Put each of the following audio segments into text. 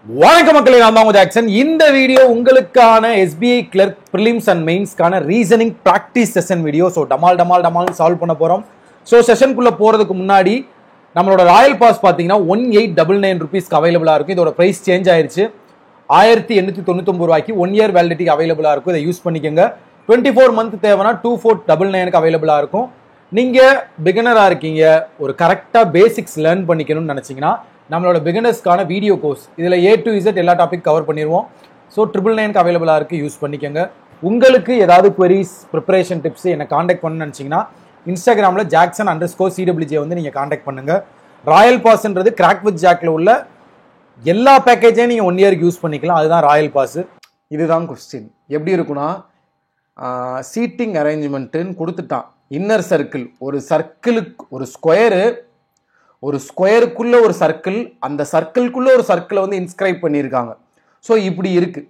வணக்கம் மக்களே, நான் தான் ஜாக்சன். இந்த வீடியோ உங்களுக்கான SBI கிளர்க் ப்ரிலிம்ஸ் அண்ட் மெயின்ஸ்க்கான reasoning practice session video. So டமால் சால்வ் பண்ண போகிறோம். ஸோ செஷனுக்குள்ளே போகிறதுக்கு முன்னாடி நம்மளோட ராயல் பாஸ் பார்த்தீங்கன்னா 1899 ருபீஸ்க்கு அவைலபிளாக இருக்கும். இதோட ப்ரைஸ் சேஞ்ச் ஆயிருச்சு. 1899 ரூபாய்க்கு 1 இயர் வேலிடிட்டிக்கு அவைலபிளாக இருக்கும். இதை யூஸ் பண்ணிக்கோங்க. 24 மந்த் தேவைன்னா 2499க்கு அவைலபிளாக இருக்கும். நீங்கள் பிகினராக இருக்கீங்க, ஒரு கரெக்டாக பேசிக்ஸ் லேர்ன் பண்ணிக்கணும்னு நினச்சிங்கன்னா நம்மளோட பிகினர்ஸ்க்கான வீடியோ கோர்ஸ் இதில் A to Z எல்லா டாபிக் கவர் பண்ணிடுவோம். ஸோ 999க்கு அவைலபிளாக இருக்குது, யூஸ் பண்ணிக்கோங்க. உங்களுக்கு ஏதாவது queries, ப்ரிப்பரேஷன் டிப்ஸ் என்னை காண்டாக்ட் பண்ணணும்னு நினச்சிங்கன்னா இன்ஸ்டாகிராமில் Jackson_CWJ வந்து நீங்கள் காண்டாக்ட் பண்ணுங்கள். ராயல் பாஸ்ன்றது கிராக் வித் ஜாக்கில் உள்ள எல்லா பேக்கேஜையும் நீங்கள் 1 இயருக்கு யூஸ் பண்ணிக்கலாம். அதுதான் ராயல் பாஸு. இதுதான் கொஸ்டின். எப்படி இருக்குன்னா, சீட்டிங் அரேஞ்ச்மெண்ட்டுன்னு கொடுத்துட்டான். இன்னர் சர்க்கிள், ஒரு சர்க்கிளுக்கு ஒரு ஸ்கொயரு, ஒரு ஸ்கொயருக்குள்ள ஒரு சர்க்கிள், அந்த சர்க்கிள்குள்ள ஒரு சர்க்கிளை வந்து இன்ஸ்கிரைப் பண்ணியிருக்காங்க. ஸோ இப்படி இருக்கு.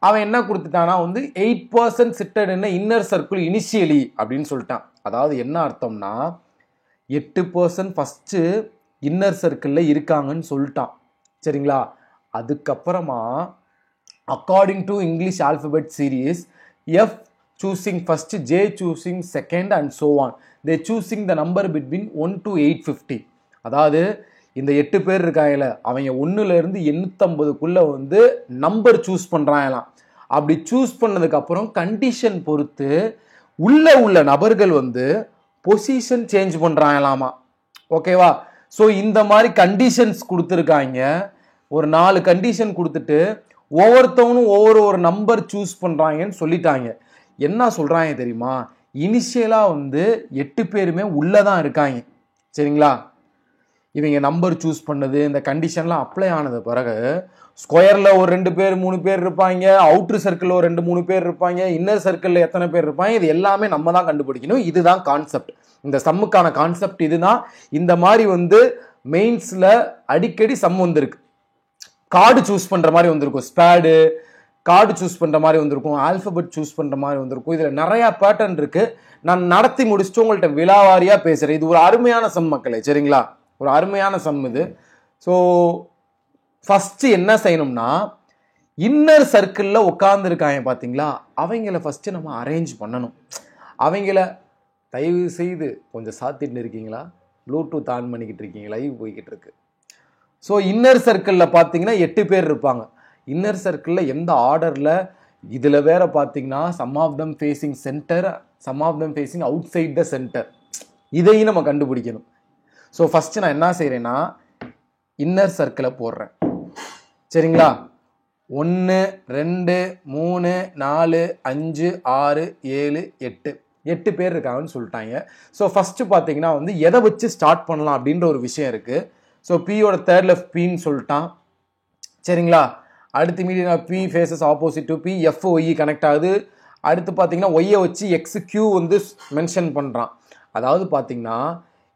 அவன் என்ன கொடுத்துட்டானா வந்து 8% சிட்டட் இன் இன்னர் சர்க்கிள் இனிஷியலி அப்படின்னு சொல்லிட்டான். அதாவது என்ன அர்த்தம்னா 8% ஃபஸ்ட்டு இன்னர் சர்க்கிளில் இருக்காங்கன்னு சொல்லிட்டான். சரிங்களா? அதுக்கப்புறமா according to English alphabet series, F choosing first, J choosing second and so on. They choosing the number between 1 to 850. அதாவது இந்த 8 பேர் இருக்காங்கல்ல, அவங்க 1லேருந்து 850க்குள்ளே வந்து நம்பர் சூஸ் பண்ணுறாங்களாம். அப்படி சூஸ் பண்ணதுக்கப்புறம் கண்டிஷன் பொறுத்து உள்ள நபர்கள் வந்து பொசிஷன் சேஞ்ச் பண்ணுறாங்களாமா. ஓகேவா? ஸோ இந்த மாதிரி கண்டிஷன்ஸ் கொடுத்துருக்காங்க. ஒரு 4 கண்டிஷன் கொடுத்துட்டு ஒவ்வொருத்தவனும் ஒவ்வொரு நம்பர் சூஸ் பண்ணுறாங்கன்னு சொல்லிட்டாங்க. என்ன சொல்கிறாங்க தெரியுமா? இனிஷியலாக வந்து 8 பேருமே உள்ளே தான் இருக்காங்க. சரிங்களா? இவங்க நம்பர் சூஸ் பண்ணது, இந்த கண்டிஷன்லாம் அப்ளை ஆனது பிறகு ஸ்கொயரில் ஒரு 2 பேர் 3 பேர் இருப்பாங்க, அவுட்ரு சர்க்கிளில் ஒரு 2-3 பேர் இருப்பாங்க, இன்னர் சர்க்கிளில் எத்தனை பேர் இருப்பாங்க, இது எல்லாமே நம்ம தான் கண்டுபிடிக்கணும். இதுதான் கான்செப்ட். இந்த சம்முக்கான கான்செப்ட் இதுதான். இந்த மாதிரி வந்து மெயின்ஸில் அடிக்கடி சம் வந்திருக்கு. கார்டு சூஸ் பண்ணுற மாதிரி வந்திருக்கும், ஸ்பேடு கார்டு சூஸ் பண்ணுற மாதிரி வந்திருக்கும், ஆல்ஃபபெட் சூஸ் பண்ணுற மாதிரி வந்திருக்கும். இதில் நிறையா பேட்டர்ன் இருக்குது. நான் நடத்தி முடிச்சுட்டு உங்கள்கிட்ட விலாவாரியாக பேசுகிறேன். இது ஒரு அருமையான சம் மக்களே. சரிங்களா? ஒரு அருமையான சம் இது. ஸோ ஃபஸ்ட்டு என்ன செய்யணும்னா, இன்னர் சர்க்கிளில் உட்காந்துருக்காங்க பார்த்தீங்களா, அவங்கள ஃபஸ்ட்டு நம்ம அரேஞ்ச் பண்ணணும். அவங்கள தயவு செய்து கொஞ்சம் சாத்திட்டு இருக்கீங்களா? ப்ளூடூத் ஆன் பண்ணிக்கிட்டு இருக்கீங்களா? லைவ் போய்கிட்டு இருக்கு. ஸோ இன்னர் சர்க்கிளில் பார்த்தீங்கன்னா 8 பேர் இருப்பாங்க. இன்னர் சர்க்கிளில் எந்த ஆர்டரில், இதில் வேற பார்த்தீங்கன்னா some of them facing centre, some of them facing outside the centre. இதையும் நம்ம கண்டுபிடிக்கணும். ஸோ ஃபஸ்ட்டு நான் என்ன செய்கிறேன்னா, இன்னர் சர்க்கிளை போடுறேன். சரிங்களா? 1 2 3 4 5 6 7 8 பேர் இருக்காங்கன்னு சொல்லிட்டாங்க. ஸோ ஃபஸ்ட்டு பார்த்தீங்கன்னா வந்து எதை வச்சு ஸ்டார்ட் பண்ணலாம் அப்படின்ற ஒரு விஷயம் இருக்குது. ஸோ பியோட தேர்ட் லெஃப்ட் பின்னு சொல்லிட்டான். சரிங்களா? அடுத்து medium B faces opposite to B, F Y connect ஆகுது. அடுத்து பார்த்தீங்கன்னா ஒய்யை வச்சு எக்ஸ் கியூ வந்து மென்ஷன் பண்ணுறான். அதாவது பார்த்தீங்கன்னா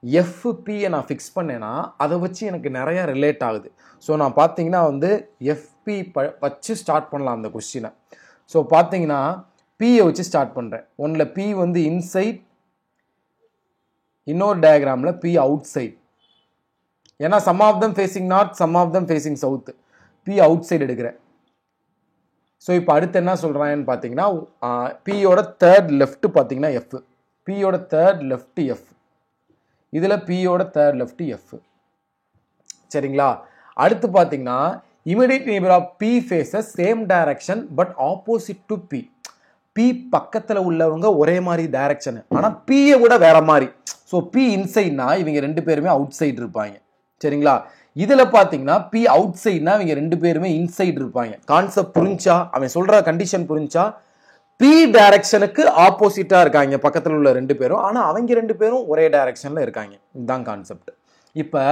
எஃப்பியை நான் ஃபிக்ஸ் பண்ணேன்னா அதை வச்சு எனக்கு நிறையா ரிலேட் ஆகுது. ஸோ நான் பார்த்தீங்கன்னா வந்து எஃப்பி வச்சு ஸ்டார்ட் பண்ணலாம் அந்த கொஸ்டினை. ஸோ பார்த்தீங்கன்னா பியை வச்சு ஸ்டார்ட் பண்ணுறேன். ஒன்றில் பி வந்து இன்சைட், இன்னொரு டயக்ராமில் பி அவுட் சைட். ஏன்னா some of them facing north, some of them facing south. B outside எடுக்கிறேன். ஸோ இப்போ அடுத்து என்ன சொல்கிறாங்கன்னு பார்த்தீங்கன்னா, பியோட தேர்ட் லெஃப்ட் பார்த்தீங்கன்னா எஃப், பியோட தேர்ட் லெஃப்ட் எஃப், இதில் பியோட தேர்ட் லெஃப்ட் எஃப். சரிங்களா? அடுத்து பார்த்தீங்கன்னா immediate neighbour of B faces same direction but opposite to B. B பக்கத்தில் உள்ளவங்க ஒரே மாதிரி டைரக்ஷனு, ஆனால் பியை விட வேற மாதிரி. ஸோ பி இன்சைட்னா இவங்க 2 பேருமே அவுட் சைடு இருப்பாங்க. சரிங்களா? இதில் பார்த்தீங்கன்னா பி அவுட் சைட்னா இவங்க 2 பேருமே இன்சைடு இருப்பாங்க. கான்செப்ட் புரிஞ்சா, அவன் சொல்கிற கண்டிஷன் புரிஞ்சா, பி டைரக்ஷனுக்கு ஆப்போசிட்டாக இருக்காங்க பக்கத்தில் உள்ள 2 பேரும், ஆனால் அவங்க 2 பேரும் ஒரே டைரக்ஷனில் இருக்காங்க. இதுதான் கான்செப்ட். இப்போ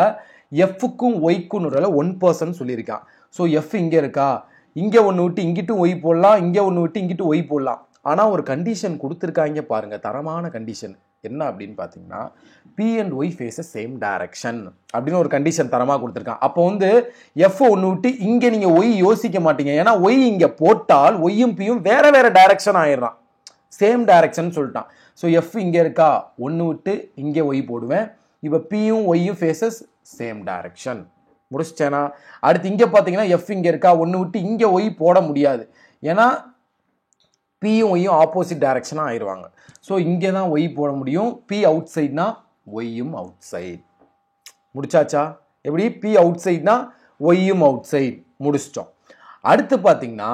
எஃப்க்கும் ஒய்க்கும் 1% சொல்லியிருக்கான். ஸோ எஃப் இங்கே இருக்கா, இங்கே ஒன்று விட்டு இங்கிட்டும் ஒய் போடலாம், இங்கே ஒன்று விட்டு இங்கிட்டும் ஒய் போடலாம். ஆனால் ஒரு கண்டிஷன் கொடுத்துருக்காங்க பாருங்க, தரமான கண்டிஷன். என்ன அப்படின்னு பார்த்தீங்கன்னா, B and Y faces same direction அப்படின்னு ஒரு கண்டிஷன் தரமாக கொடுத்துருக்கான். அப்போ வந்து எஃப் ஒன்று விட்டு இங்கே நீங்கள் ஒய் யோசிக்க மாட்டீங்க. ஏன்னா ஒய் இங்கே போட்டால் ஒய்யும் பியும் வேற வேற டைரக்ஷன் ஆயிடுறான். சேம் டைரக்ஷன் சொல்லிட்டான். ஸோ எஃப் இங்கே இருக்கா, ஒன்று விட்டு இங்கே ஒய் போடுவேன். இப்போ பியும் ஒய்யும் ஃபேஸஸ் சேம் டைரக்ஷன். முடிச்சிட்டேனா? அடுத்து இங்க பாத்தீங்கன்னா எஃப் இங்க இருக்கா, ஒன்னு விட்டு இங்க ஒய் போட முடியாது, ஏன்னா பியும் ஒய்யும் ஆப்போசிட் டைரக்ஷனா ஆயிடுவாங்க. ஸோ இங்கே தான் ஒய் போட முடியும். பி அவுட் சைட்னா ஒய்யும் அவுட் சைட். முடிச்சாச்சா? எப்படி? பி அவுட் சைட்னா ஒய்யும் அவுட் சைட். முடிச்சிட்டோம். அடுத்து பார்த்தீங்கன்னா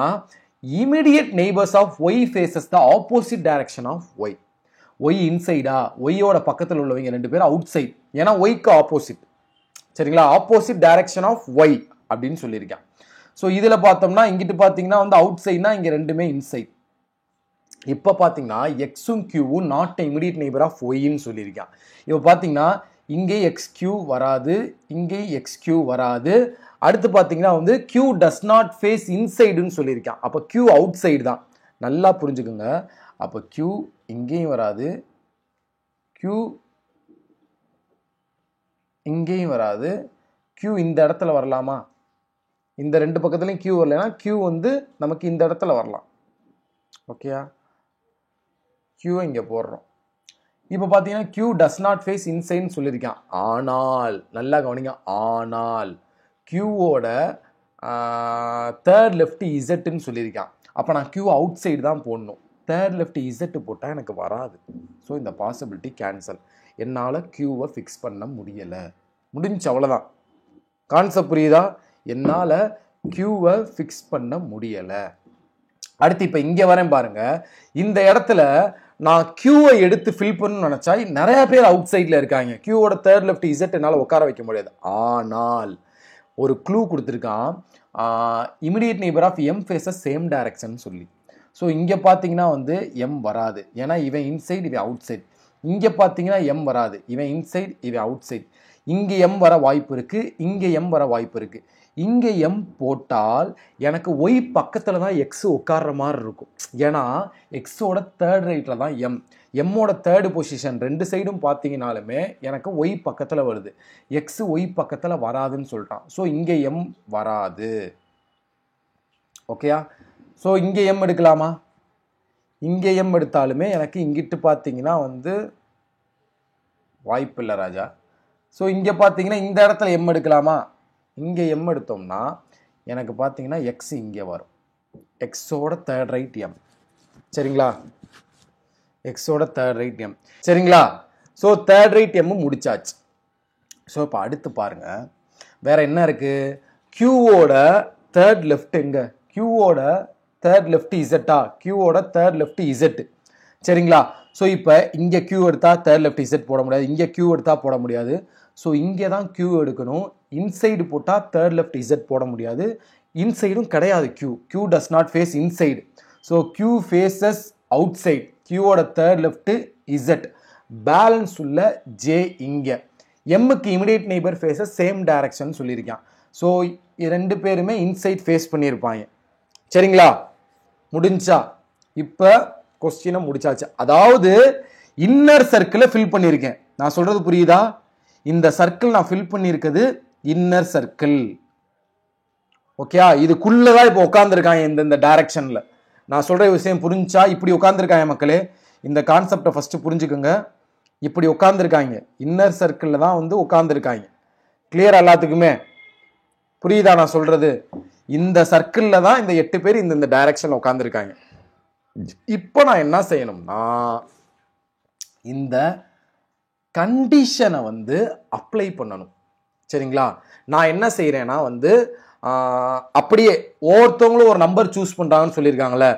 immediate neighbours of Y faces the opposite direction of Y. Y இன்சைடா, ஒய்யோட பக்கத்தில் உள்ளவங்க ரெண்டு பேரும் அவுட் சைட், ஏன்னா ஒய்க்கு ஆப்போசிட். சரிங்களா? ஆப்போசிட் டைரக்ஷன் ஆஃப் ஒய் அப்படின்னு சொல்லியிருக்கேன். ஸோ இதில் பார்த்தோம்னா இங்கிட்டு பார்த்தீங்கன்னா வந்து அவுட் சைட்னா இங்கே ரெண்டுமே இன்சைட். இப்போ பார்த்தீங்கன்னா எக்ஸும் கியூவும் நாட் இமிடியட் நெய்பர் ஆஃப் ஒய்ன்னு சொல்லியிருக்கேன். இப்போ பார்த்தீங்கன்னா இங்கே எக்ஸ் கியூ வராது, இங்கே எக்ஸ் கியூ வராது. அடுத்து பார்த்தீங்கன்னா வந்து கியூ டஸ் நாட் ஃபேஸ் இன்சைடுன்னு சொல்லியிருக்கேன். அப்போ கியூ அவுட் சைடு தான். நல்லா புரிஞ்சுக்குங்க. அப்போ கியூ இங்கேயும் வராது, கியூ இங்கேயும் வராது. கியூ இந்த இடத்துல வரலாமா? இந்த ரெண்டு பக்கத்துலையும் கியூ வரலன்னா கியூ வந்து நமக்கு இந்த இடத்துல வரலாம். ஓகேயா? கியூவை இங்கே போடுறோம். இப்போ பார்த்தீங்கன்னா கியூ டஸ் நாட் ஃபேஸ் இன்சைட்னு சொல்லியிருக்கேன். ஆனால் நல்லா கவனிங்க, ஆனால் கியூவோட தேர்ட் லெஃப்ட் இசட்டுன்னு சொல்லியிருக்கேன். அப்போ நான் கியூ அவுட் சைடு தான் போடணும். தேர்ட் லெஃப்ட் இசட்டு போட்டால் எனக்கு வராது. ஸோ இந்த பாசிபிலிட்டி கேன்சல். என்னால் கியூவை ஃபிக்ஸ் பண்ண முடியலை. முடிஞ்சு, அவ்வளோதான். கான்செப்ட் புரியுதா? என்னால் கியூவை ஃபிக்ஸ் பண்ண முடியலை. அடுத்து இப்போ இங்கே வரேன் பாருங்க. இந்த இடத்துல நான் கியூவை எடுத்து ஃபில் பண்ணணும்னு நினச்சா நிறைய பேர் அவுட் சைடில் இருக்காங்க. கியூவோட தேர்ட் லெஃப்ட் இசட் என்னால் உட்கார வைக்க முடியாது. ஆனால் ஒரு க்ளூ கொடுத்துருக்கான், immediate neighbour of M faces same direction சொல்லி. ஸோ இங்கே பார்த்தீங்கன்னா வந்து எம் வராது, ஏன்னா இவன் இன்சைட் இவன் அவுட் சைட். இங்கே பார்த்தீங்கன்னா எம் வராது, இவன் இன்சைட் இவன் அவுட் சைட். இங்கே எம் வர வாய்ப்பு இருக்குது, இங்கே எம் வர வாய்ப்பு இருக்குது. இங்கே எம் போட்டால் எனக்கு ஒய் பக்கத்தில் தான் எக்ஸ் உட்கார்ற மாதிரி இருக்கும், ஏன்னா எக்ஸோட தேர்ட் ரைட்டில் தான் எம். எம்மோட தேர்டு பொசிஷன் ரெண்டு சைடும் பார்த்தீங்கனாலுமே எனக்கு ஒய் பக்கத்தில் வருது, எக்ஸ் ஒய் பக்கத்தில் வராதுன்னு சொல்லிட்டான். ஸோ இங்கே எம் வராது. ஓகேயா? ஸோ இங்கே எம் எடுக்கலாமா? இங்கே எம் எடுத்தாலுமே எனக்கு இங்கிட்டு பார்த்தீங்கன்னா வந்து வாய்ப்பு இல்லை ராஜா. ஸோ இங்கே பார்த்தீங்கன்னா இந்த இடத்துல எம் எடுக்கலாமா? இங்கே எம் எடுத்தோம்னா எனக்கு பார்த்தீங்கன்னா எக்ஸ் இங்கே வரும், எக்ஸோட தேர்ட் ரைட் எம். சரிங்களா? எக்ஸோட தேர்ட் ரைட் எம். சரிங்களா? ஸோ தேர்ட் ரைட் எம் முடிச்சாச்சு. ஸோ இப்போ அடுத்து பாருங்க, வேற என்ன இருக்கு? கியூவோட தேர்ட் லெஃப்ட் எங்க? கியூவோட தேர்ட் லெஃப்ட் இசட்டா? கியூவோட தேர்ட் லெஃப்ட் இசட். சரிங்களா? ஸோ இப்போ இங்கே கியூ எடுத்தா தேர்ட் லெஃப்ட் இசட் போட முடியாது, இங்கே கியூ எடுத்தா போட முடியாது. ஸோ இங்கே தான் கியூ எடுக்கணும். இன்சைடு போட்டால் தேர்ட் லெஃப்ட் இசட் போட முடியாது, இன்சைடும் கிடையாது. Q does not face inside. So Q faces out side. கியூவோட தேர்ட் லெஃப்ட் இசட். பேலன்ஸ் உள்ள ஜே இங்கே. எம்முக்கு immediate neighbour faces same direction சொல்லியிருக்கான். ஸோ ரெண்டு பேருமே இன்சைட் ஃபேஸ் பண்ணியிருப்பாங்க. சரிங்களா? முடிஞ்சா? இப்போ கொஸ்டினை முடிச்சாச்சு. அதாவது இன்னர் சர்க்கிளை ஃபில் பண்ணியிருக்கேன். நான் சொல்றது புரியுதா? இந்த சர்க்கிள் நான் ஃபில் பண்ணியிருக்கிறது இன்னர் சர்க்கிள். ஓகே? இதுக்குள்ளதான் இப்போ உட்காந்துருக்காங்க இந்த டைரக்ஷன்ல. நான் சொல்ற விஷயம் புரிஞ்சா? இப்படி உட்காந்துருக்காங்க மக்களே. இந்த கான்செப்டை ஃபர்ஸ்ட் புரிஞ்சுக்கோங்க. இப்படி உட்காந்துருக்காங்க, இன்னர் சர்க்கிள்ல தான் வந்து உட்காந்துருக்காங்க. கிளியர் எல்லாத்துக்குமே? புரியுதா நான் சொல்றது? இந்த சர்க்கிள்ல தான் இந்த 8 பேர் இந்த டைரக்ஷன்ல உட்காந்துருக்காங்க. இப்போ நான் என்ன செய்யணும்னா இந்த கண்டிஷனை வந்து அப்ளை பண்ணணும். சரிங்களா? நான் என்ன செய்யறேன்னா வந்து அப்படியே ஒவ்வொருத்தவங்களும் ஒரு நம்பர் சூஸ் பண்றாங்கன்னு சொல்லியிருக்காங்களே,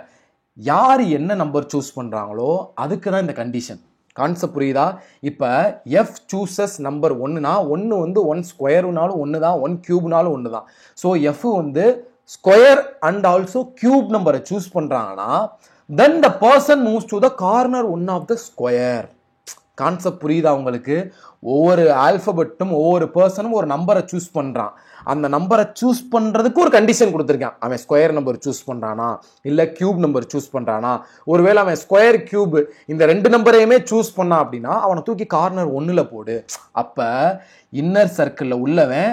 யார் என்ன நம்பர் சூஸ் பண்றாங்களோ அதுக்கு தான் இந்த கண்டிஷன். கான்செப்ட் புரியுதா? இப்போ எஃப் சூசஸ் நம்பர் 1னா 1 வந்து 1 ஸ்கொயர்னாலும் 1 தான், 1 கியூப்னாலும் 1 தான். ஸோ எஃப் வந்து ஸ்கொயர் அண்ட் ஆல்சோ கியூப் நம்பரை சூஸ் பண்றாங்கன்னா then the person moves to the corner one of the square. Concept புரியுதா உங்களுக்கு? ஒவ்வொரு ஆல்பபெட்டும் ஒவ்வொரு பர்சனும் ஒரு நம்பரை சூஸ் பண்றான். அந்த நம்பரை சூஸ் பண்றதுக்கு ஒரு கண்டிஷன் கொடுத்துருக்கான். அவன் ஸ்கொயர் நம்பர் சூஸ் பண்றானா இல்ல கியூப் நம்பர் சூஸ் பண்றானா? ஒருவேளை அவன் ஸ்கொயர் கியூப் இந்த ரெண்டு நம்பரையுமே சூஸ் பண்ணான் அப்படின்னா அவனை தூக்கி கார்னர் 1ல போடு. அப்ப இன்னர் சர்க்கிள்ல உள்ளவன்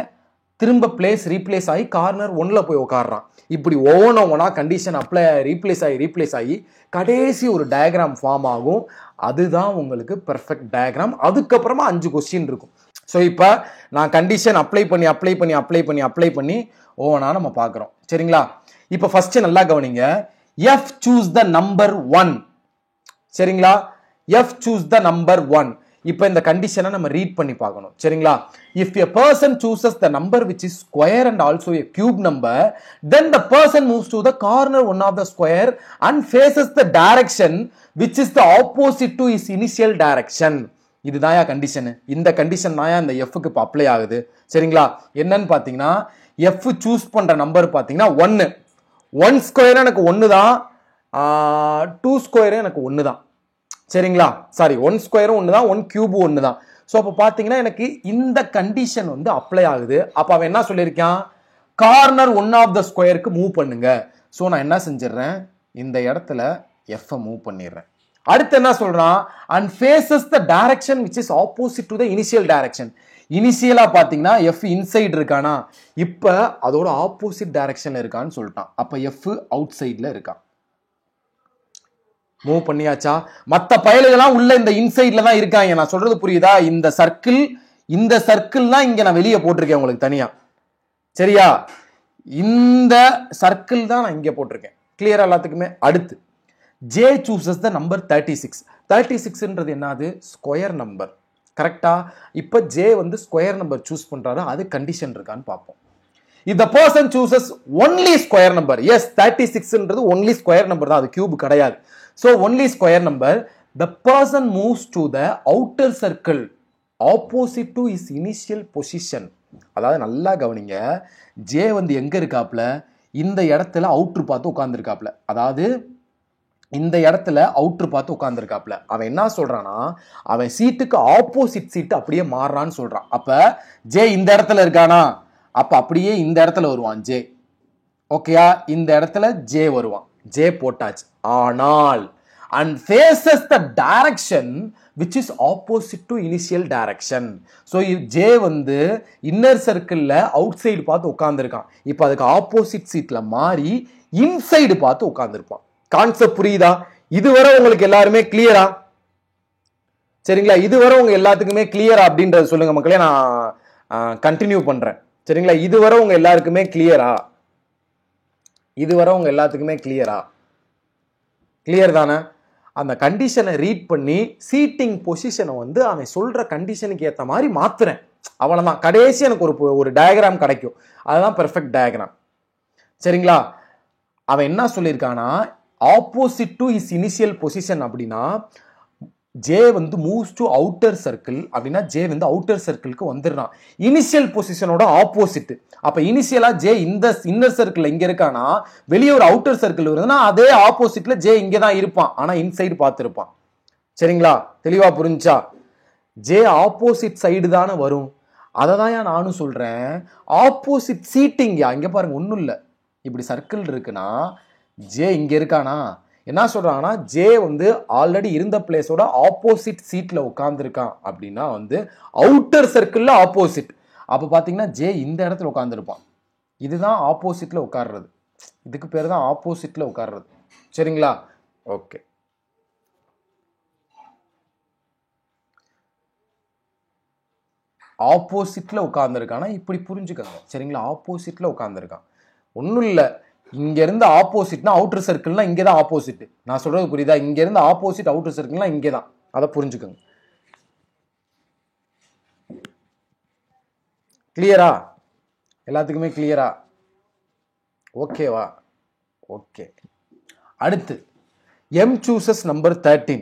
திரும்ப ரீப்ளேஸ் ஆகி கார்னர் 1ல போய் உட்காடுறான். இப்படி ஒவ்வொன்றா கண்டிஷன் அப்ளை ரீப்ளேஸ் ஆகி கடைசி ஒரு டயக்ராம் ஃபார்ம் ஆகும். அதுதான் உங்களுக்கு பெர்ஃபெக்ட் டயக்ராம். அதுக்கப்புறமா 5 கொஸ்டின் இருக்கும். ஸோ இப்போ நான் கண்டிஷன் அப்ளை பண்ணி ஓவனா நம்ம பார்க்குறோம். சரிங்களா? இப்போ ஃபர்ஸ்ட் நல்லா கவனிங்க. F choose the number 1. சரிங்களா? F choose the number 1. இப்போ இந்த கண்டிஷனை நம்ம ரீட் பண்ணி பார்க்கணும். சரிங்களா? If a person chooses the number which is square and also a cube number, then the person moves to the corner one of the square and faces the direction which is the opposite to is initial direction. இதுதான் condition. இந்த condition தான் இந்த எஃப்க்கு இப்போ apply ஆகுது. சரிங்களா? என்னன்னு பார்த்தீங்கன்னா F choose பண்ற நம்பர் பார்த்தீங்கன்னா 1. 1 ஸ்கொயர் எனக்கு 1 தான், 2 ஸ்கொயர் எனக்கு 1 தான். சரிங்களா? சாரி, 1 ஸ்கொயரும் 1 தான், 1 கியூபும் 1 தான். ஸோ அப்போ பார்த்தீங்கன்னா எனக்கு இந்த கண்டிஷன் வந்து அப்ளை ஆகுது. அப்போ அவன் என்ன சொல்லியிருக்கான்? கார்னர் ஒன் ஆஃப் த ஸ்கொயருக்கு மூவ் பண்ணுங்க. ஸோ நான் என்ன செஞ்சிடறேன்? இந்த இடத்துல எஃப் மூவ் பண்ணிடுறேன். அடுத்து என்ன சொல்றான்? And faces the direction which is opposite to the initial direction. இனிஷியலா பாத்தீங்கன்னா எஃப் இன்சைட் இருக்கானா, இப்ப அதோட ஆப்போசிட் டைரக்ஷன்ல இருக்கான்னு சொல்லிட்டான். அப்ப எஃப் அவுட் சைட்ல இருக்கான். மூவ் பண்ணியாச்சா? மத்த பயலுகெல்லாம் உள்ள இந்த இன்சைட்ல தான் இருக்காங்க. நான் சொல்றது புரியுதா? இந்த சர்க்கிள் தான் இங்க நான் வெளியே போட்டிருக்கேன் உங்களுக்கு தனியா. சரியா? இந்த சர்க்கிள் தான் நான் இங்க போட்டிருக்கேன். கிளியரா எல்லாத்துக்குமே? அடுத்து ஜே சூசஸ் த நம்பர் 36. 36ன்றது என்னது? Square number. கரெக்டா? இப்ப ஜே வந்து ஸ்கொயர் நம்பர் சூஸ் பண்றாரு. அது கண்டிஷன் இருக்கான்னு பார்ப்போம். if the person chooses only square number, yes, 36ன்றது only square number தான், அது கியூப் கிடையாது. so only square number, the person moves to the outer circle opposite to his initial position. அதாவது நல்லா கவனிங்க. ஜே வந்து எங்க இருக்காப்ல? இந்த இடத்துல அவுட்டர் பார்த்து உட்கார்ந்துருக்காப்ல. அதாவது இந்த இடத்துல அவுட்டர் பார்த்து உட்கார்ந்துருக்காப்ல. அவன் என்ன சொல்றான்னா, அவன் சீட்டுக்கு ஆப்போசிட் சீட் அப்படியே மாறுறான்னு சொல்றான். அப்ப ஜே இந்த இடத்துல இருக்கானா, அப்ப அப்படியே இந்த இடத்துல வருவான் ஜே. ஓகேயா? இந்த இடத்துல ஜே வருவான். ஜே போட்டாச்சு. ஆனால் and faces the direction which is opposite to initial direction. so J வந்து இன்னர் சர்க்கிள்ல அவுட் சைடு பார்த்து உட்கார்ந்துருக்கான். இப்ப அதுக்கு ஆப்போசிட் சீட்ல மாறி இன்சைடு பார்த்து உட்கார்ந்துருப்பான். கான்செப்ட் புரியுதா? இதுவரை உங்களுக்கு எல்லாருமே கிளியரா? சரிங்களா? இதுவரை உங்க எல்லாத்துக்குமே கிளியரா அப்படின்றத சொல்லுங்க மக்களே. நான் கண்டினியூ பண்றேன். சரிங்களா? இதுவரை உங்க எல்லாருக்குமே கிளியரா? இதுவரை உங்க எல்லாத்துக்குமே கிளியரா? கிளியர் தானே? அந்த கண்டிஷனை ரீட் பண்ணி சீட்டிங் பொசிஷனை வந்து அவன் சொல்ற கண்டிஷனுக்கு ஏற்ற மாதிரி மாத்துறேன். அவ்வளவுதான். கடைசி எனக்கு ஒரு டயக்ராம் கிடைக்கும். அதுதான் பெர்ஃபெக்ட் டயக்ராம். சரிங்களா? அவன் என்ன சொல்லியிருக்கானா, opposite to is initial position அப்படின்னா ஜே வந்து மூவ்ஸ் டு அவுட்டர் சர்க்கிள் அப்படின்னா ஜே வந்து அவுட்டர் சர்க்கிளுக்கு வந்துடுறான். இனிஷியல் பொசிஷனோட ஆப்போசிட். அப்ப இனிஷியலா ஜே இந்த இன்னர் சர்க்கிள் இங்க இருக்கானா, வெளியே ஒரு அவுட்டர் சர்க்கிள் வருதுன்னா அதே ஆப்போசிட்ல ஜே இங்க தான் இருப்பான். ஆனா இன்சைடு பார்த்திருப்பான். சரிங்களா? தெளிவா புரிஞ்சா? ஜே ஆப்போசிட் சைடு தானே வரும். அதை தான் நானும் சொல்றேன். Opposite seating. இங்க பாருங்க, ஒன்றும் இல்லை. இப்படி சர்க்கிள் இருக்குன்னா ஜே இங்க இருக்கானா, என்ன சொல்றாங்கன்னா ஜே வந்து ஆல்ரெடி இருந்த பிளேஸோட ஆப்போசிட் சீட்ல உட்கார்ந்துருக்கான் அப்படின்னா வந்து அவுட்டர் சர்க்கிள்ல ஆப்போசிட். அப்ப பாத்தீங்கன்னா ஜே இந்த இடத்துல உட்கார்ந்துருப்பான். இதுதான் ஆப்போசிட்ல உட்கார்றது. இதுக்கு பேர் தான் ஆப்போசிட்ல உட்கார்றது. சரிங்களா? ஓகே. ஆப்போசிட்ல உட்கார்ந்துருக்கானா இப்படி புரிஞ்சுக்கங்க. சரிங்களா? ஆப்போசிட்ல உட்கார்ந்துருக்கான். ஒன்றும் இல்லை. இங்க இருந்து ஆப்போசிட்னா அவுட்டர் சர்க்கிள்னா இங்கே தான் ஆப்போசிட். நான் சொல்றது புரியுதா? இங்க இருந்து ஆப்போசிட் அவுட்டர் சர்க்கிள்னா இங்கே தான். அதை புரிஞ்சுக்கோங்க. கிளியரா? எல்லாத்துக்குமே கிளியரா? ஓகேவா? ஓகே. அடுத்து எம் சூசஸ் நம்பர் 13.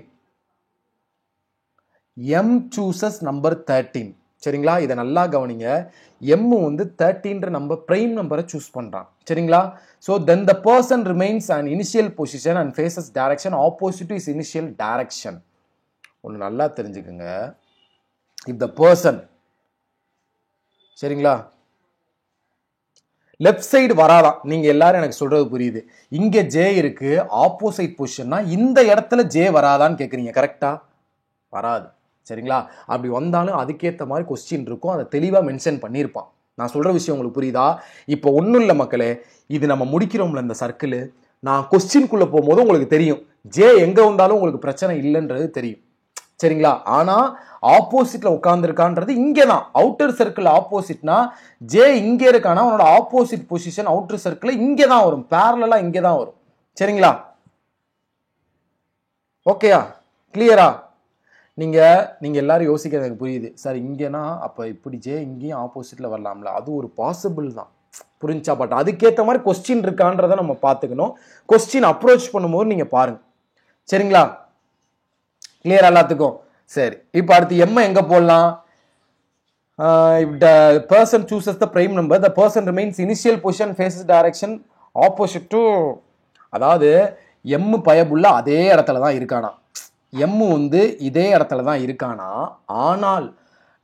M சூசஸ் number 13. சரிங்களா? இதை நல்லா கவனிங்க. எம் வந்து 13 நம்பர் பிரைம் நம்பரை சூஸ் பண்றான். சரிங்களா? so then the person remains an initial position and faces direction opposite to his initial direction. ஒன்னு நல்லா தெரிஞ்சுக்கங்க. if the person, சரிங்களா, லெஃப்ட் சைடு வராதான். நீங்க எல்லாரும் எனக்கு சொல்றது புரியுது. இங்க ஜே இருக்கு, ஆப்போசிட் பொசிஷன்னா இந்த இடத்துல ஜே வராதான்னு கேக்குறீங்க. கரெக்டா? வராது. சரிங்களா? அப்படி வந்தாலும் அதுக்கேற்ற மாதிரி கொஸ்டின் இருக்கும். அதை தெளிவா மென்ஷன் பண்ணியிருப்பான். நான் சொல்ற விஷயம் உங்களுக்கு புரியுதா? இப்போ ஒன்றும் இல்லை மக்களே, இது நம்ம முடிக்கிறோம்ல இந்த சர்க்கிள். நான் கொஸ்டின்குள்ள போகும்போது உங்களுக்கு தெரியும் ஜே எங்க வந்தாலும் உங்களுக்கு பிரச்சனை இல்லைன்றது தெரியும். சரிங்களா? ஆனா ஆப்போசிட்ல உட்கார்ந்துருக்கான்றது இங்கே தான். அவுட்டர் சர்க்கிள் ஆப்போசிட்னா ஜே இங்க இருக்கானா அவனோட ஆப்போசிட் பொசிஷன் அவுட்டர் சர்க்கிள் இங்கே தான் வரும், பேரலா இங்கே தான் வரும். சரிங்களா? ஓகேயா? கிளியரா? நீங்க எல்லாரும் யோசிக்கிறது எனக்கு புரியுது சார். இங்கன்னா அப்ப இப்படி ஜே இங்கேயும் ஆப்போசிட்ல வரலாம்ல, அது ஒரு பாசிபிள் தான். புரிஞ்சா? பட் அதுக்கேற்ற மாதிரி கொஸ்டின் இருக்கான்றதை நம்ம பார்த்துக்கணும். கொஸ்டின் அப்ரோச் பண்ணும்போது நீங்க பாருங்க. சரிங்களா? கிளியர் எல்லாத்துக்கும்? சரி, இப்போ அடுத்து எம் எங்க போடலாம்? if the person chooses the prime number, the person remains initial position faces direction opposite to, அதாவது எம் பயபுள்ள அதே இடத்துல தான் இருக்கானா, எம் வந்து இதே இடத்துல தான் இருக்கானா, ஆனால்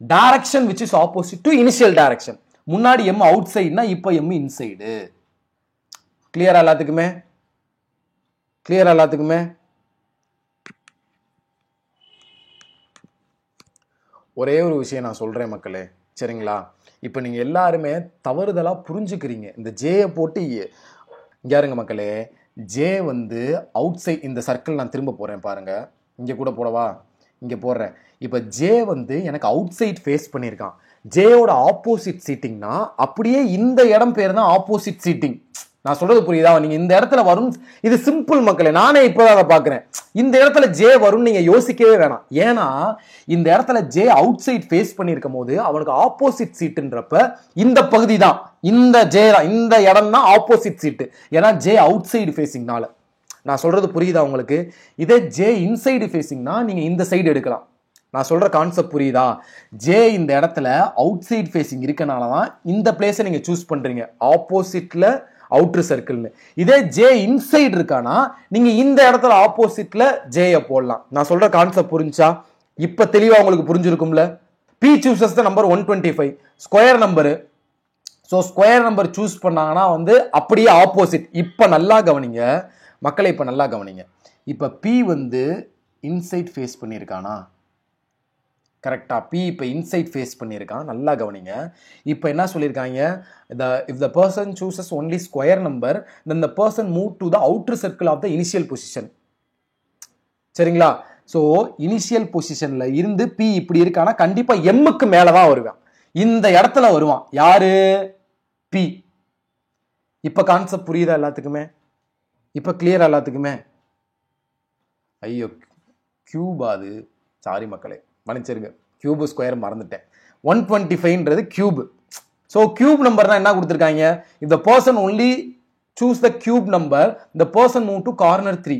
direction which is opposite to initial direction. முன்னாடி எம் அவுட் சைடுனா இப்போ எம் இன்சைடு. கிளியரா எல்லாத்துக்குமே? கிளியரா எல்லாத்துக்குமே? ஒரே ஒரு விஷயம் நான் சொல்றேன் மக்களே, சரிங்களா? இப்போ நீங்க எல்லாருமே தவறுதலா புரிஞ்சுக்கிறீங்க. இந்த ஜேயை போட்டு இங்க இருங்க மக்களே, ஜே வந்து அவுட் சைட் இந்த சர்க்கிள் நான் திரும்ப போறேன் பாருங்க. இங்க கூட போடவா? இங்க போடுறேன். இப்போ ஜே வந்து எனக்கு அவுட் சைட் ஃபேஸ் பண்ணியிருக்கான். ஜேயோட ஆப்போசிட் சீட்டிங்னா அப்படியே இந்த இடம் பேர் தான் ஆப்போசிட் சீட்டிங். நான் சொல்றது புரியுதா? நீங்க இந்த இடத்துல வரும், இது சிம்பிள் மக்களே, நானே இப்பதான் அதை பாக்குறேன். இந்த இடத்துல ஜே வரும் நீங்க யோசிக்கவே வேணாம். ஏன்னா இந்த இடத்துல ஜே அவுட் சைட் ஃபேஸ் பண்ணிருக்கும் போது அவனுக்கு ஆப்போசிட் சீட்டுன்றப்ப இந்த பகுதி தான், இந்த ஜே தான், இந்த இடம் தான் ஆப்போசிட் சீட்டு. ஏன்னா ஜே அவுட் சைடு ஃபேஸிங்னால. நான் சொல்றது புரியுதா உங்களுக்கு? இதே ஜே இன்சைடு ஃபேஸிங்னா நீங்க இந்த சைடு எடுக்கலாம். நான் சொல்ற கான்செப்ட் புரியுதா? ஜே இந்த இடத்துல அவுட் சைடு ஃபேஸிங் இருக்கனால தான் இந்த பிளேஸை நீங்க சூஸ் பண்றீங்க, ஆப்போசிட்ல அவுட்டர் சர்க்கிள்னு. இதே ஜே இன்சைடு இருக்கானா நீங்க இந்த இடத்துல ஆப்போசிட்ல ஜேயை போடலாம். நான் சொல்ற கான்செப்ட் புரிஞ்சா? இப்ப தெளிவா உங்களுக்கு புரிஞ்சிருக்கும்ல? B chooses the number 125 square number. So square number choose பண்ணாங்கன்னா வந்து அப்படியே ஆப்போசிட். இப்ப நல்லா கவனிங்க மக்களை, இப்ப நல்லா கவனிங்க. இப்ப பி வந்து இன்சைட் ஃபேஸ் பண்ணியிருக்கானா? கரெக்டா? பி இப்போ இன்சைட் ஃபேஸ் பண்ணியிருக்கான். நல்லா கவனிங்க. இப்போ என்ன சொல்லியிருக்காங்க? if the person chooses only square number then the person move to the outer circle of the initial position. சரிங்களா? ஸோ இனிஷியல் பொசிஷன்ல இருந்து பி இப்படி இருக்கானா கண்டிப்பா எம்முக்கு மேலதான் வருவான், இந்த இடத்துல வருவான். யாரு? பி. இப்ப கான்செப்ட் புரியுதா எல்லாத்துக்குமே? இப்ப கிளியர் எல்லாத்துக்குமே? ஐயோ கியூப், அது சாரி மக்களே, மன்னிச்சிருங்க, கியூப் ஸ்கொயர் மறந்துட்டேன். 125ன்றது கியூப். ஸோ கியூப் நம்பர் தான் என்ன கொடுத்துருக்காங்க? if the person only choose the cube number the person move to corner 3.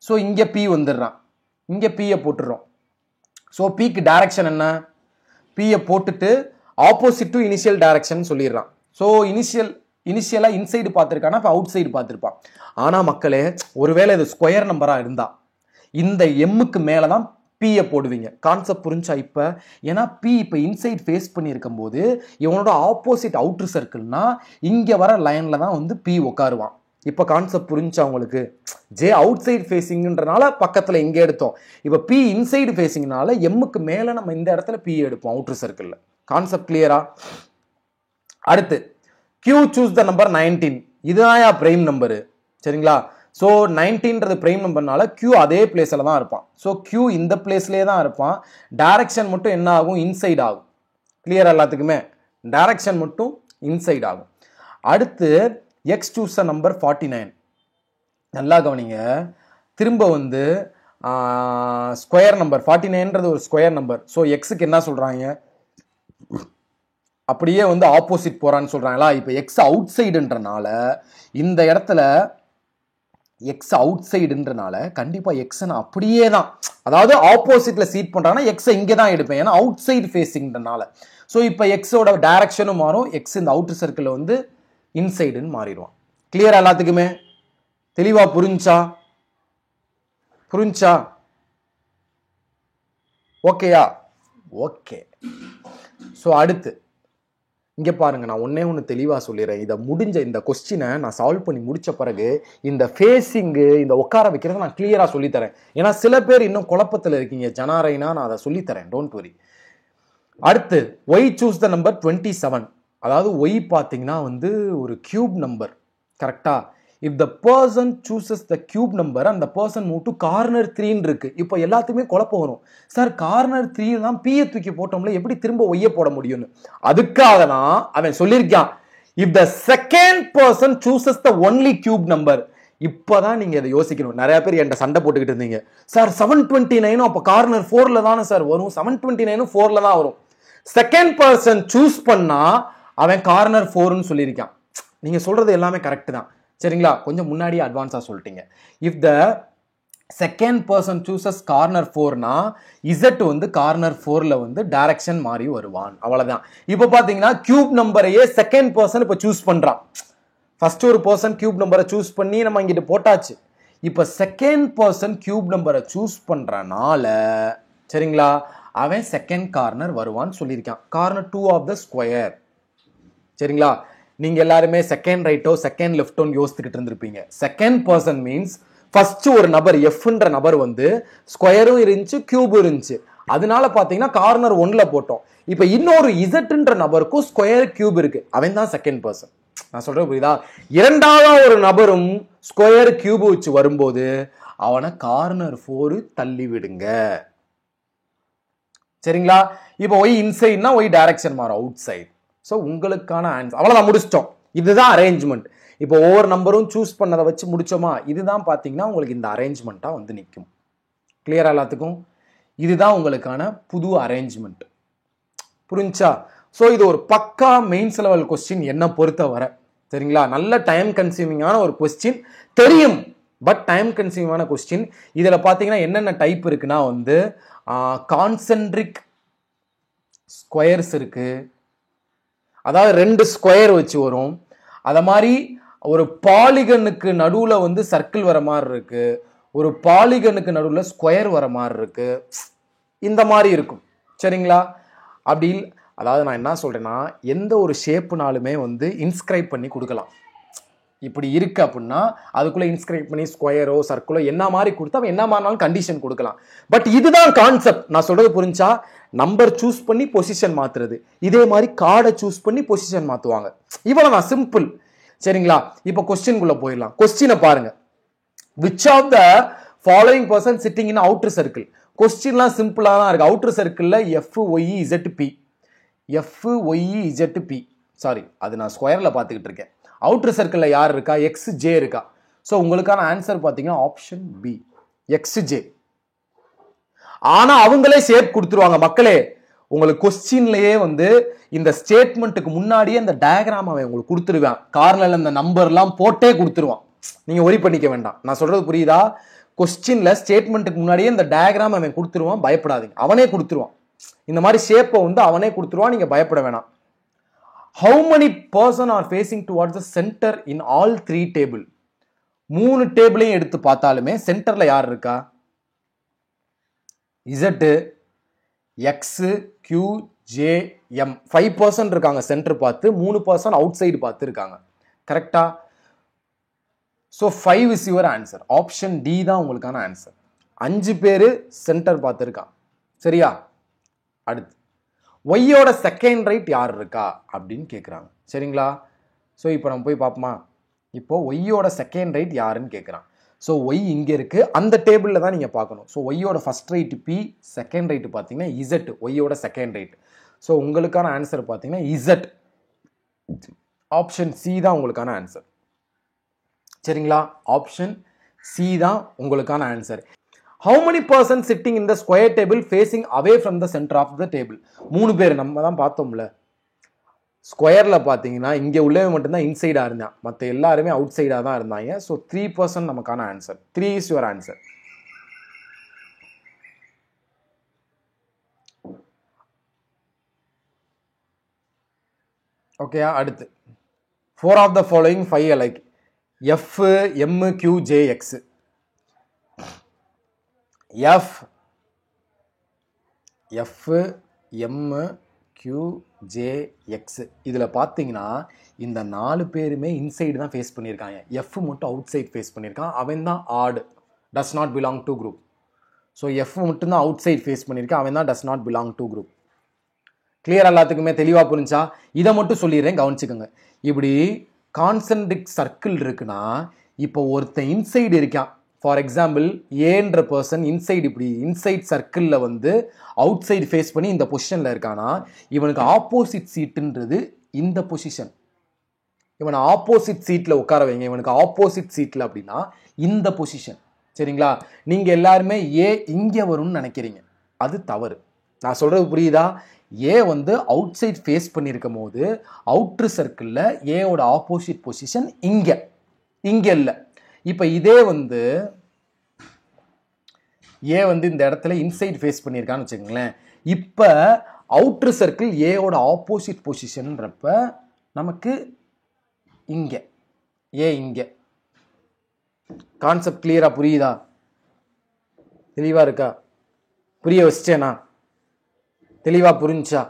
So இங்க பி வந்துடுறான், இங்க பியை போட்டுடுறோம். ஸோ பிக்கு டைரக்ஷன் என்ன? பியை போட்டுட்டு ஆப்போசிட் டு இனிஷியல் டைரக்ஷன் சொல்லிடுறான். ஸோ இனிஷியலா இன்சைடு பார்த்துருக்கானா இப்போ அவுட் சைடு பார்த்துருப்பான். ஆனா மக்களே, ஒருவேளை இது ஸ்கொயர் நம்பரா இருந்தா இந்த எம்முக்கு மேலதான் பியை போடுவீங்க. கான்செப்ட் புரிஞ்சா இப்ப? ஏன்னா பி இப்ப இன்சைட் ஃபேஸ் பண்ணியிருக்கும் போது இவனோட ஆப்போசிட் அவுட்டர் சர்க்கிள்னா இங்க வர லைன்ல தான் வந்து பி உட்காருவான். இப்ப கான்செப்ட் புரிஞ்சா உங்களுக்கு? ஜே அவுட் சைடு ஃபேஸிங்ன்றனால பக்கத்துல இங்க எடுத்தோம். இப்ப பி இன்சைடு ஃபேஸிங்னால எம்முக்கு மேல நம்ம இந்த இடத்துல பி எடுப்போம் அவுட்டர் சர்க்கிள்ல. கான்செப்ட் கிளியரா? அடுத்து Q சூஸ் த நம்பர் 19. இதுதான் பிரைம் நம்பரு. சரிங்களா? ஸோ 19ன்றது பிரைம் நம்பர்னால Q அதே பிளேஸ்ல தான் இருப்பான். ஸோ Q இந்த பிளேஸ்லேயே தான் இருப்பான். டைரக்ஷன் மட்டும் என்ன ஆகும்? இன்சைட் ஆகும். கிளியர் எல்லாத்துக்குமே? டைரக்ஷன் மட்டும் இன்சைட் ஆகும். அடுத்து X சூஸ் நம்பர் 49. நல்லா கவனிங்க. திரும்ப வந்து ஸ்கொயர் நம்பர் 49ன்றது ஒரு ஸ்கொயர் நம்பர். ஸோ எக்ஸுக்கு என்ன சொல்றாங்க? அப்படியே வந்து ஆப்போசிட் போறான்னு சொல்றாங்களா? இப்போ எக்ஸ் அவுட் சைடுன்றனால இந்த இடத்துல எக்ஸ் அவுட் சைடுன்றனால கண்டிப்பா எக்ஸ் நான் அப்படியே தான், அதாவது ஆப்போசிட்ல சீட் பண்றாங்கன்னா எக்ஸ் இங்கே தான் எடுப்பேன், ஏன்னா அவுட் சைடு ஃபேஸிங்ன்றனால. ஸோ இப்போ எக்ஸோட டைரக்ஷனும் மாறும், எக்ஸ் இந்த அவுட்டர் சர்க்கிள் வந்து இன்சைடுன்னு மாறிடுவான். கிளியர் எல்லாத்துக்குமே? தெளிவா புரிஞ்சா? புரிஞ்சா? ஓகேயா? ஓகே. ஸோ அடுத்து இங்க பாருங்க, நான் ஒண்ணு தெளிவா சொல்லிடுறேன். இதை முடிஞ்ச இந்த கொஸ்டினை நான் சால்வ் பண்ணி முடிச்ச பிறகு இந்த ஃபேஸிங்கு இந்த உட்கார வைக்கிறத நான் கிளியரா சொல்லித்தரேன். ஏன்னா சில பேர் இன்னும் குழப்பத்தில் இருக்கீங்க. ஜனாரைனா நான் அதை சொல்லித்தரேன், டோன்ட் வரி. அடுத்து ஒய் சூஸ் த நம்பர் 27. அதாவது ஒய் பார்த்தீங்கன்னா வந்து ஒரு கியூப் நம்பர். கரெக்டா? if the person chooses the cube number and the person move to corner 3 இருக்கு. இப்போ எல்லாத்துக்குமே குழப்பம் வரும். சார் கார்னர் 3 தான் p தூக்கி போட்டோம்ல எப்படி திரும்ப y போட முடியும்னு. அதுக்காக தான் அவன் சொல்லிருக்கான் if the second person chooses the only cube number. இப்பதான் நீங்க இதை யோசிக்கணும். நிறைய பேர் என்கிட்ட சண்டை போட்டுக்கிட்டு இருந்தீங்க. சார் 729 அப்ப கார்னர் 4ல தானே சார் வரும். 729 4ல தான் வரும். செகண்ட் பர்சன் சூஸ் பண்ணா அவன் கார்னர் 4ன்னு சொல்லியிருக்கான். நீங்க சொல்றது எல்லாமே கரெக்ட் தான். சரிங்களா? கொஞ்சம் முன்னாடி அட்வான்ஸா சொல்லிட்டீங்க. If the second person chooses corner 4னா இசட் வந்து கார்னர் 4ல வந்து டைரக்ஷன் மாறி வருவான். அவ்வளவுதான். இப்போ பாத்தீங்கன்னா கியூப் நம்பரையே செகண்ட் பர்சன் இப்ப சூஸ் பண்றான். ஃபர்ஸ்ட் ஒரு பர்சன் கியூப் நம்பரை சூஸ் பண்ணி நம்ம இங்கிட்டு போட்டாச்சு. இப்ப செகண்ட் பர்சன் கியூப் நம்பரை சூஸ் பண்றனால சரிங்களா அவன் செகண்ட் கார்னர் வருவான்னு சொல்லியிருக்கான். Corner 2 of the square. சரிங்களா? நீங்க எல்லாருமே செகண்ட் ரைட்டோ செகண்ட் லெஃப்டோன்னு யோசிச்சுக்கிட்டு இருந்திருப்பீங்க. செகண்ட் பர்சன் மீன்ஸ் ஃபர்ஸ்ட் ஒரு நபர் எஃப்ன்ற நபர் வந்து ஸ்கொயரும் இருந்துச்சு கியூபும் இருந்துச்சு. அதனால பாத்தீங்கன்னா கார்னர் 1ல போட்டோம். இப்ப இன்னொரு இசட்ன்ற நபருக்கும் ஸ்கொயர் கியூப் இருக்கு. அவன் தான் செகண்ட் பர்சன். நான் சொல்றேன் புரியுதா? இரண்டாவது ஒரு நபரும் ஸ்கொயர் கியூப் வச்சு வரும்போது அவனை கார்னர் 4 தள்ளி விடுங்க. சரிங்களா? இப்போ ஒய் இன்சைட்னா ஒய் டைரக்ஷன் மாறும் அவுட் சைட். ஸோ உங்களுக்கான ஆன்சர் அவ்வளோதான், முடிச்சிட்டோம். இதுதான் அரேஞ்ச்மெண்ட். இப்போ ஒவ்வொரு நம்பரும் சூஸ் பண்ணதை வச்சு முடிச்சோமா? இதுதான் பார்த்தீங்கன்னா உங்களுக்கு இந்த அரேஞ்ச்மெண்ட்டாக வந்து நிற்கும். கிளியரா எல்லாத்துக்கும்? இதுதான் உங்களுக்கான புது அரேஞ்ச்மெண்ட். புரிஞ்சா? ஸோ இது ஒரு பக்கா மெயின்ஸ் லெவல் கொஸ்டின் என்ன பொறுத்தவரை. சரிங்களா? நல்ல டைம் கன்சியூமிங்கான ஒரு கொஸ்டின் தெரியும், பட் டைம் கன்சியூமிங்கான கொஸ்டின். இதில் பார்த்தீங்கன்னா என்னென்ன டைப் இருக்குன்னா வந்து கான்சென்ட்ரிக் ஸ்கொயர்ஸ் இருக்கு, அதாவது 2 ஸ்கொயர் வச்சு வரும். அத மாதிரி ஒரு பாலிகனுக்கு நடுவுல வந்து சர்க்கிள் வர மாதிரி இருக்கு, ஒரு பாலிகனுக்கு நடுவுல ஸ்கொயர் வர மாதிரி இருக்கு, இந்த மாதிரி இருக்கும். சரிங்களா? அப்படி அதாவது நான் என்ன சொல்றேன்னா எந்த ஒரு ஷேப்னாலுமே வந்து இன்ஸ்கிரைப் பண்ணி கொடுக்கலாம். இப்படி இருக்கு அப்படின்னா அதுக்குள்ள இன்ஸ்கிரைப் பண்ணி ஸ்கொயரோ சர்க்கிளோ என்ன மாதிரி கொடுத்தா அவன் என்ன மாதிரினாலும் கண்டிஷன் கொடுக்கலாம். பட் இதுதான் கான்செப்ட். நான் சொல்றது புரிஞ்சா? நம்பர் சூஸ் பண்ணி பொசிஷன் மாத்துறது, இதே மாதிரி கார்டை சூஸ் பண்ணி பொசிஷன் மாத்துவாங்க. இவ்வளவு நான் சிம்பிள். சரிங்களா? இப்போ கொஸ்டின்குள்ள போயிடலாம். கொஸ்டினை பாருங்க. which of the following person sitting in outer circle? கொஸ்டின்லாம் சிம்பிளா தான் இருக்கு. அவுட்டர் சர்க்கிள்ல FYZP FYZP சாரி, அது நான் ஸ்கொயர்ல பார்த்துக்கிட்டு இருக்கேன். அவுட்டர் சர்க்கிள்ல யார் இருக்கா? XJ இருக்கா. ஸோ உங்களுக்கான ஆன்சர் பார்த்தீங்கன்னா ஆப்ஷன் பி XJ. ஆனா அவங்களே ஷேப் கொடுத்துருவாங்க மக்களே. உங்களுக்கு கொஸ்டின்லயே வந்து இந்த ஸ்டேட்மெண்ட்டுக்கு முன்னாடியே இந்த டயக்ராம் அவன் உங்களுக்கு கொடுத்துருவான். கார்னர்ல இந்த நம்பர்லாம் போட்டே கொடுத்துருவான். நீங்க ஒரி பண்ணிக்க வேண்டாம். நான் சொல்றது புரியுதா? கொஸ்டின்ல ஸ்டேட்மெண்ட்டுக்கு முன்னாடியே இந்த டயக்ராம் அவன் கொடுத்துருவான். பயப்படாதீங்க, அவனே கொடுத்துருவான். இந்த மாதிரி ஷேப்பை வந்து அவனே கொடுத்துருவான். நீங்க பயப்பட வேணாம். How many person are facing towards the center in all 3 table? 3 டேபிளையும் எடுத்து பார்த்தாலுமே சென்டர்ல யார் இருக்கா? Z, X, Q, J, M. 5% இருக்காங்க சென்டர் பார்த்து, 3% அவுட் சைடு பார்த்து இருக்காங்க. கரெக்டா? So 5 is your answer. Option D தான் உங்களுக்கான ஆன்சர். 5 பேரு சென்டர் பார்த்து இருக்கான். சரியா? அடுத்து ஒய்யோட செகண்ட் ரைட் யார் இருக்கா அப்படின்னு கேட்குறாங்க. சரிங்களா? ஸோ இப்போ நம்ம போய் பார்ப்போமா? இப்போ ஒய்யோட செகண்ட் ரைட் யாருன்னு கேட்குறான். ஸோ ஒய் இங்கே இருக்கு, அந்த டேபிளில் தான் நீங்கள் பார்க்கணும். ஸோ ஒய்யோட first right B, second right பார்த்தீங்கன்னா இசட். ஒய்யோட செகண்ட் ரைட். ஸோ உங்களுக்கான ஆன்சர் பார்த்தீங்கன்னா இசட். ஆப்ஷன் சி தான் உங்களுக்கான ஆன்சர். சரிங்களா? ஆப்ஷன் சி தான் உங்களுக்கான answer. How many persons sitting in the square table facing away from the center of the table? 3 பேர் நம்ம தான் பார்த்தோம்ல. ஸ்கொயர்ல பார்த்தீங்கன்னா இங்கே உள்ளவே மட்டும்தான் இன்சைடா இருந்தான், மற்ற எல்லாருமே அவுட் சைடா தான் இருந்தாங்க. ஸோ 3% நமக்கான ஆன்சர். 3 is your answer. ஓகேயா? அடுத்து 4 of the following 5 alike. F, M, Q, J, X. F, M, Q, J, X. இதில் பார்த்தீங்கன்னா இந்த 4 பேருமே இன்சைடு தான் ஃபேஸ் பண்ணியிருக்காங்க. F மட்டும் அவுட் சைட் ஃபேஸ் பண்ணியிருக்கான். அவன் தான் odd, does not belong to group. So F மட்டும் தான் அவுட் சைட் ஃபேஸ் பண்ணியிருக்கான். அவன் தான் does not belong to group. Clear? எல்லாத்துக்குமே தெளிவாக புரிஞ்சா? இதை மட்டும் சொல்லிடுறேன், கவனிச்சுக்கோங்க. இப்படி கான்சென்ட்ரிக் சர்க்கிள் இருக்குன்னா இப்போ ஒருத்தன் இன்சைடு இருக்கான். ஃபார் எக்ஸாம்பிள் ஏன்ற பர்சன் இன்சைடு இப்படி இன்சைட் சர்க்கிளில் வந்து அவுட் சைடு ஃபேஸ் பண்ணி இந்த பொசிஷனில் இருக்கானா இவனுக்கு ஆப்போசிட் சீட்டுன்றது இந்த பொசிஷன். இவனை ஆப்போசிட் சீட்டில் உட்கார வைங்க, இவனுக்கு ஆப்போசிட் சீட்டில் அப்படின்னா இந்த பொசிஷன். சரிங்களா? நீங்கள் எல்லாருமே ஏ இங்கே வரும்னு நினைக்கிறீங்க, அது தவறு. நான் சொல்கிறது புரியுதா? ஏ வந்து அவுட் சைட் ஃபேஸ் பண்ணியிருக்கும் போது அவுட்ரு சர்க்கிளில் ஏவோட ஆப்போசிட் பொசிஷன் இங்கே இல்லை. இப்போ இதே வந்து ஏ வந்து இந்த இடத்துல இன்சைட் ஃபேஸ் பண்ணியிருக்கான்னு வச்சுக்கோங்களேன். இப்போ அவுட்ரு சர்க்கிள் ஏவோட ஆப்போசிட் பொசிஷன்றப்ப நமக்கு இங்கே ஏ இங்கே. கான்செப்ட் கிளியரா புரியுதா? தெளிவா இருக்கா? புரிய வச்சிட்டேனா? தெளிவா புரிஞ்சா?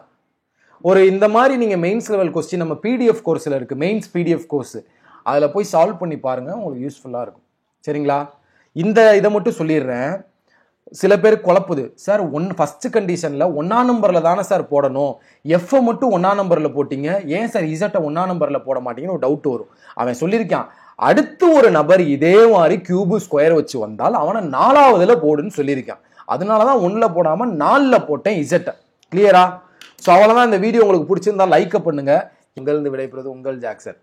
ஒரு இந்த மாதிரி நீங்க மெயின்ஸ் லெவல் கொஸ்டின் நம்ம பிடிஎஃப் கோர்ஸ்ல இருக்கு, மெயின்ஸ் பிடிஎஃப் கோர்ஸ், அதுல போய் சால்வ் பண்ணி பாருங்க, உங்களுக்கு யூஸ்ஃபுல்லா இருக்கும். சரிங்களா? இந்த இதை மட்டும் சொல்லிடுறேன். சில பேர் குழப்புது, சார் ஃபர்ஸ்ட் கண்டிஷன்ல 1ஆம் நம்பர்ல தானே சார் போடணும், எஃப் மட்டும் 1ஆம் நம்பர்ல போட்டீங்க, ஏன் சார் இசட்டை 1ஆம் நம்பர்ல போட மாட்டீங்கன்னு ஒரு டவுட் வரும். அவன் சொல்லியிருக்கான், அடுத்து ஒரு நபர் இதே மாதிரி கியூபு ஸ்கொயர் வச்சு வந்தால் அவனை 4ஆவதுல போடுன்னு சொல்லியிருக்கான். அதனாலதான் 1ல போடாம 4ல போட்டேன் இசட்டை. கிளியரா? ஸோ அவ்வளவுதான். இந்த வீடியோ உங்களுக்கு பிடிச்சிருந்தா லைக் பண்ணுங்க. இங்கிருந்து விடைபெறுவது உங்கள் ஜாக்சன்.